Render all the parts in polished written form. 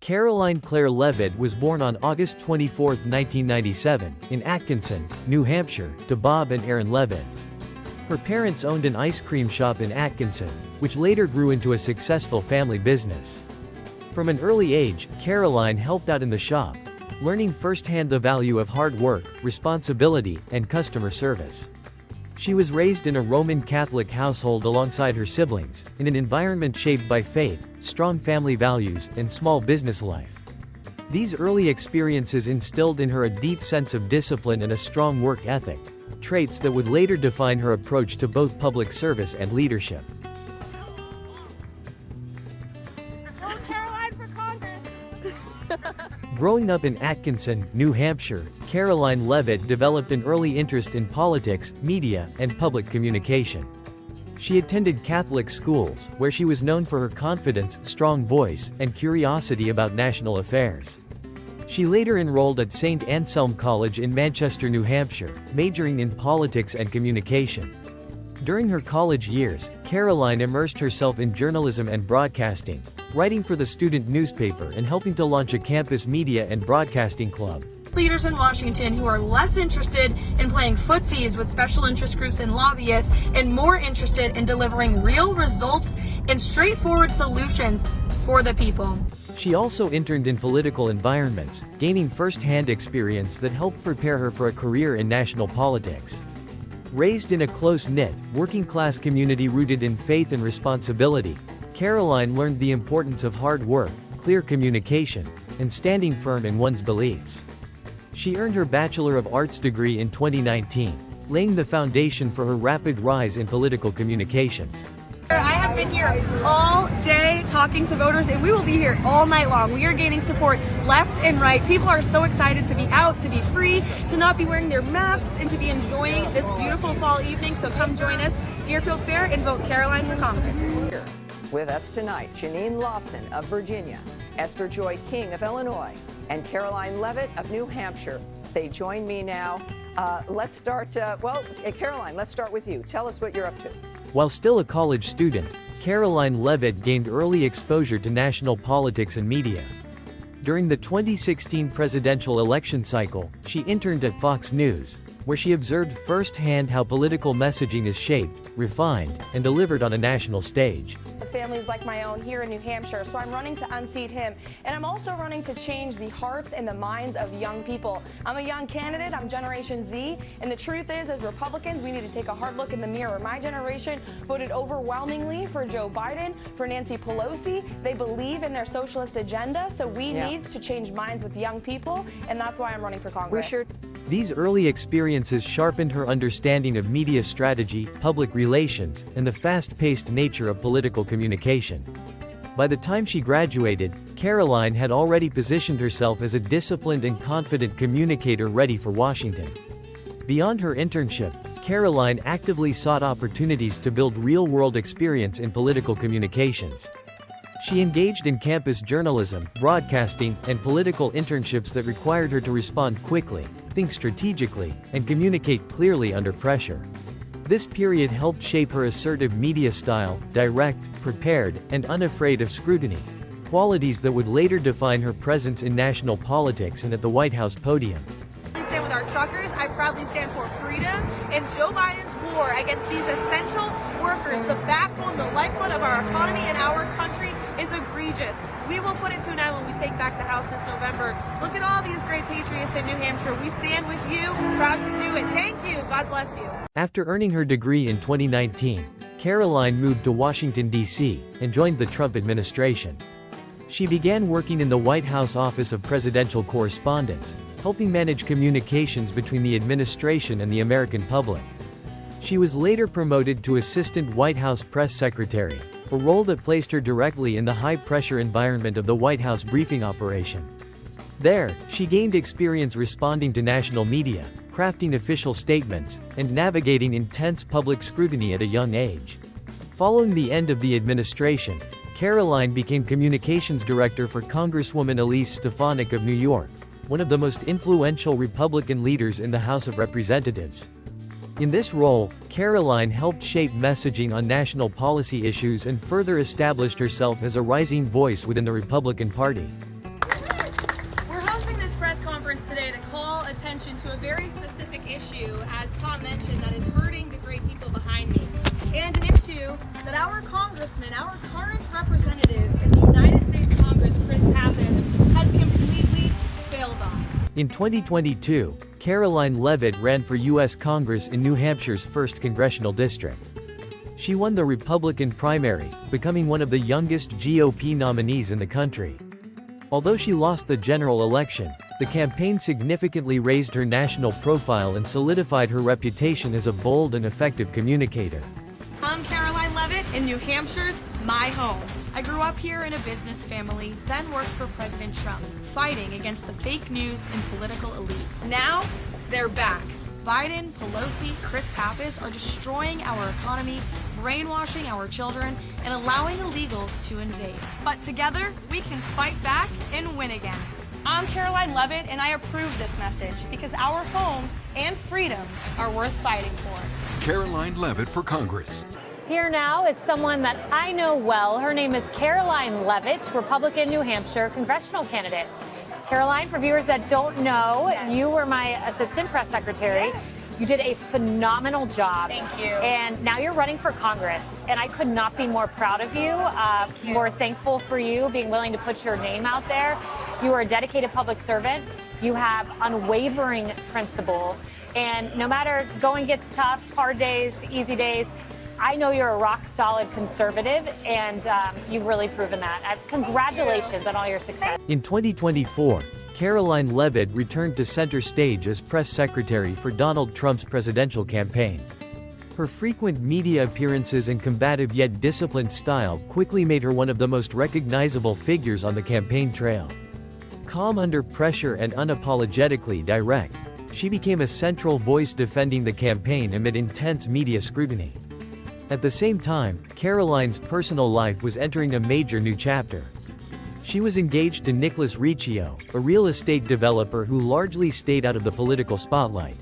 Karoline Claire Leavitt was born on August 24, 1997, in Atkinson, New Hampshire, to Bob and Erin Leavitt. Her parents owned an ice cream shop in Atkinson, which later grew into a successful family business. From an early age, Karoline helped out in the shop, learning firsthand the value of hard work, responsibility, and customer service. She was raised in a Roman Catholic household alongside her siblings, in an environment shaped by faith, strong family values, and small business life. These early experiences instilled in her a deep sense of discipline and a strong work ethic, traits that would later define her approach to both public service and leadership. Vote Karoline for Congress! Growing up in Atkinson, New Hampshire, Karoline Leavitt developed an early interest in politics, media, and public communication. She attended Catholic schools, where she was known for her confidence, strong voice, and curiosity about national affairs. She later enrolled at St. Anselm College in Manchester, New Hampshire, majoring in politics and communication. During her college years, Karoline immersed herself in journalism and broadcasting, writing for the student newspaper and helping to launch a campus media and broadcasting club. Leaders in Washington who are less interested in playing footsies with special interest groups and lobbyists and more interested in delivering real results and straightforward solutions for the people. She also interned in political environments, gaining first-hand experience that helped prepare her for a career in national politics. Raised in a close-knit, working-class community rooted in faith and responsibility, Karoline learned the importance of hard work, clear communication, and standing firm in one's beliefs. She earned her Bachelor of Arts degree in 2019, laying the foundation for her rapid rise in political communications. I have been here all day talking to voters, and we will be here all night long. We are gaining support left and right. People are so excited to be out, to be free, to not be wearing their masks, and to be enjoying this beautiful fall evening. So come join us, Deerfield Fair, and vote Karoline for Congress. With us tonight, Janine Lawson of Virginia, Esther Joy King of Illinois, and Karoline Leavitt of New Hampshire. They join me now. Let's start, Karoline, let's start with you. Tell us what you're up to. While still a college student, Karoline Leavitt gained early exposure to national politics and media. During the 2016 presidential election cycle, she interned at Fox News, where she observed firsthand how political messaging is shaped, refined, and delivered on a national stage. Families like my own here in New Hampshire, so I'm running to unseat him, and I'm also running to change the hearts and the minds of young people. I'm a young candidate, I'm Generation Z, and the truth is, as Republicans, we need to take a hard look in the mirror. My generation voted overwhelmingly for Joe Biden, for Nancy Pelosi. They believe in their socialist agenda, so we need to change minds with young people, and that's why I'm running for Congress. These early experiences sharpened her understanding of media strategy, public relations, and the fast-paced nature of political communication. By the time she graduated, Karoline had already positioned herself as a disciplined and confident communicator ready for Washington. Beyond her internship, Karoline actively sought opportunities to build real-world experience in political communications. She engaged in campus journalism, broadcasting, and political internships that required her to respond quickly, think strategically, and communicate clearly under pressure. This period helped shape her assertive media style, direct, prepared, and unafraid of scrutiny, qualities that would later define her presence in national politics and at the White House podium. I stand with our truckers. I proudly stand for freedom, and Joe Biden's war against these essential workers, the backbone, the lifeblood of our economy and our country, is egregious. We will put it to an end when we take back the House this November. Look at all these great patriots in New Hampshire. We stand with you, proud to do it. Thank you. God bless you. After earning her degree in 2019, Karoline moved to Washington, D.C., and joined the Trump administration. She began working in the White House Office of Presidential Correspondence, helping manage communications between the administration and the American public. She was later promoted to Assistant White House Press Secretary, a role that placed her directly in the high-pressure environment of the White House briefing operation. There, she gained experience responding to national media, crafting official statements, and navigating intense public scrutiny at a young age. Following the end of the administration, Karoline became communications director for Congresswoman Elise Stefanik of New York, one of the most influential Republican leaders in the House of Representatives. In this role, Karoline helped shape messaging on national policy issues and further established herself as a rising voice within the Republican Party. press conference today to call attention to a very specific issue, as Tom mentioned, that is hurting the great people behind me. And an issue that our congressman, our current representative in the United States Congress, Chris Pappas, has completely failed on. In 2022, Karoline Leavitt ran for U.S. Congress in New Hampshire's 1st Congressional District. She won the Republican primary, becoming one of the youngest GOP nominees in the country. Although she lost the general election, the campaign significantly raised her national profile and solidified her reputation as a bold and effective communicator. I'm Karoline Leavitt in New Hampshire's my home. I grew up here in a business family, then worked for President Trump, fighting against the fake news and political elite. Now, they're back. Biden, Pelosi, Chris Pappas are destroying our economy, brainwashing our children, and allowing illegals to invade. But together, we can fight back and win again. I'm Karoline Leavitt, and I approve this message because our home and freedom are worth fighting for. Karoline Leavitt for Congress. Here now is someone that I know well. Her name is Karoline Leavitt, Republican New Hampshire congressional candidate. Karoline, for viewers that don't know, you were my assistant press secretary. Yes. You did a phenomenal job. Thank you. And now you're running for Congress. And I could not be more proud of you, more thankful for you being willing to put your name out there. You are a dedicated public servant. You have unwavering principle. And no matter going gets tough, hard days, easy days, I know you're a rock-solid conservative, and you've really proven that. Congratulations on all your success. In 2024, Karoline Leavitt returned to center stage as press secretary for Donald Trump's presidential campaign. Her frequent media appearances and combative yet disciplined style quickly made her one of the most recognizable figures on the campaign trail. Calm under pressure and unapologetically direct, she became a central voice defending the campaign amid intense media scrutiny. At the same time, Karoline's personal life was entering a major new chapter. She was engaged to Nicholas Riccio, a real estate developer who largely stayed out of the political spotlight.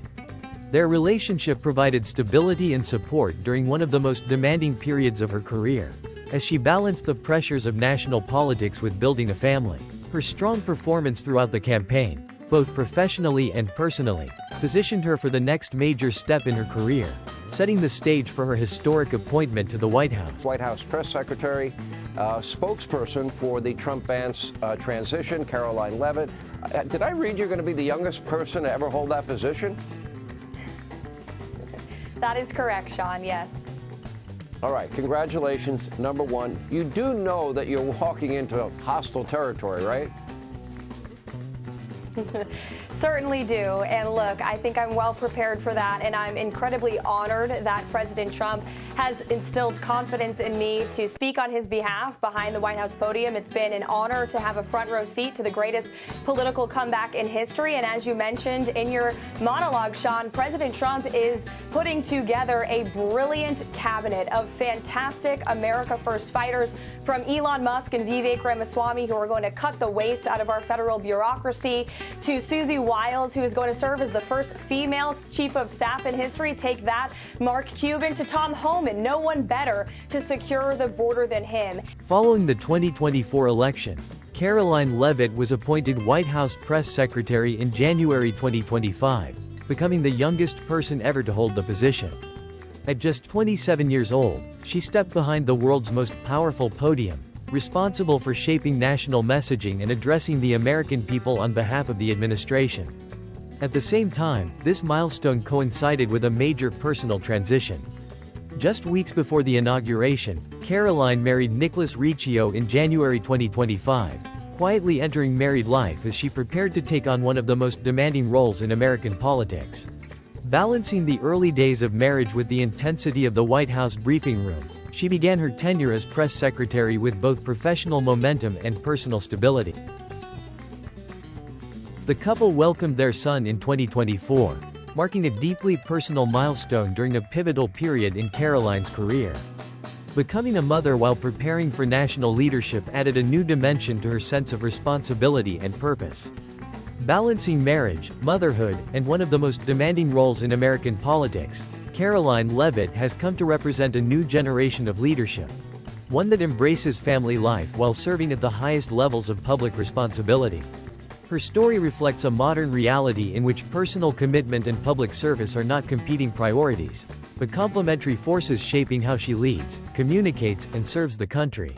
Their relationship provided stability and support during one of the most demanding periods of her career, as she balanced the pressures of national politics with building a family. Her strong performance throughout the campaign, both professionally and personally, positioned her for the next major step in her career, setting the stage for her historic appointment to the White House. White House press secretary, spokesperson for the Trump-Vance transition, Karoline Leavitt. Did I read you're going to be the youngest person to ever hold that position? That is correct, Sean, yes. All right, congratulations, number one. You do know that you're walking into hostile territory, right? Certainly do. And look, I think I'm well prepared for that. And I'm incredibly honored that President Trump has instilled confidence in me to speak on his behalf behind the White House podium. It's been an honor to have a front row seat to the greatest political comeback in history. And as you mentioned in your monologue, Sean, President Trump is putting together a brilliant cabinet of fantastic America First fighters, from Elon Musk and Vivek Ramaswamy, who are going to cut the waste out of our federal bureaucracy, to Susie Wiles, who is going to serve as the first female chief of staff in history. Take that, Mark Cuban, to Tom Homan. No one better to secure the border than him. Following the 2024 election, Karoline Leavitt was appointed White House press secretary in January 2025, becoming the youngest person ever to hold the position. At just 27 years old, she stepped behind the world's most powerful podium, responsible for shaping national messaging and addressing the American people on behalf of the administration. At the same time, this milestone coincided with a major personal transition. Just weeks before the inauguration, Karoline married Nicholas Riccio in January 2025, quietly entering married life as she prepared to take on one of the most demanding roles in American politics. Balancing the early days of marriage with the intensity of the White House briefing room, she began her tenure as press secretary with both professional momentum and personal stability. The couple welcomed their son in 2024, marking a deeply personal milestone during a pivotal period in Karoline's career. Becoming a mother while preparing for national leadership added a new dimension to her sense of responsibility and purpose. Balancing marriage, motherhood, and one of the most demanding roles in American politics, Karoline Leavitt has come to represent a new generation of leadership, one that embraces family life while serving at the highest levels of public responsibility. Her story reflects a modern reality in which personal commitment and public service are not competing priorities, but complementary forces shaping how she leads, communicates, and serves the country.